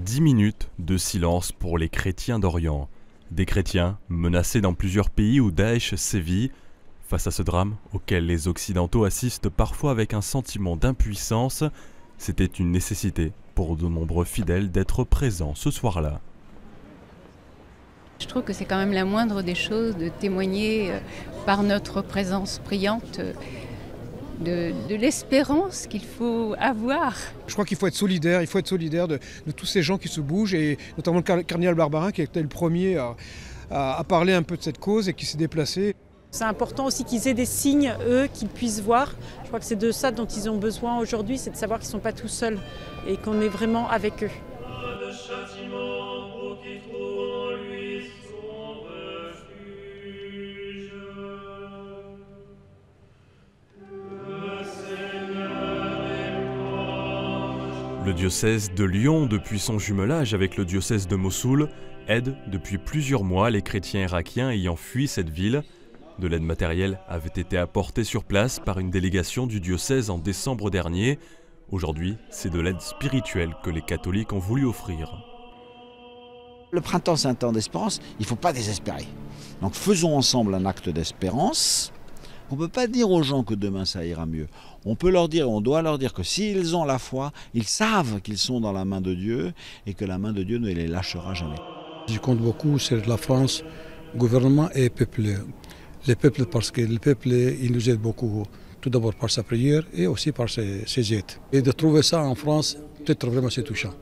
10 minutes de silence pour les chrétiens d'Orient. Des chrétiens menacés dans plusieurs pays où Daesh sévit. Face à ce drame, auquel les Occidentaux assistent parfois avec un sentiment d'impuissance, c'était une nécessité pour de nombreux fidèles d'être présents ce soir-là. Je trouve que c'est quand même la moindre des choses de témoigner par notre présence priante de l'espérance qu'il faut avoir. Je crois qu'il faut être solidaire, de tous ces gens qui se bougent, et notamment le cardinal Barbarin qui était le premier à parler un peu de cette cause et qui s'est déplacé. C'est important aussi qu'ils aient des signes, eux, qu'ils puissent voir. Je crois que c'est de ça dont ils ont besoin aujourd'hui, c'est de savoir qu'ils ne sont pas tout seuls et qu'on est vraiment avec eux. Le diocèse de Lyon, depuis son jumelage avec le diocèse de Mossoul, aide depuis plusieurs mois les chrétiens irakiens ayant fui cette ville. De l'aide matérielle avait été apportée sur place par une délégation du diocèse en décembre dernier. Aujourd'hui, c'est de l'aide spirituelle que les catholiques ont voulu offrir. Le printemps, c'est un temps d'espérance, il ne faut pas désespérer. Donc faisons ensemble un acte d'espérance. On ne peut pas dire aux gens que demain ça ira mieux. On peut leur dire, on doit leur dire que s'ils ont la foi, ils savent qu'ils sont dans la main de Dieu et que la main de Dieu ne les lâchera jamais. Je compte beaucoup sur la France, gouvernement et peuple. Les peuples, parce que le peuple, il nous aide beaucoup, tout d'abord par sa prière et aussi par ses aides. Et de trouver ça en France, peut-être vraiment c'est touchant.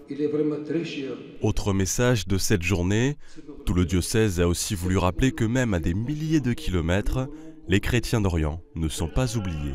Il est vraiment très cher. Autre message de cette journée, tout le diocèse a aussi voulu rappeler que même à des milliers de kilomètres, les chrétiens d'Orient ne sont pas oubliés.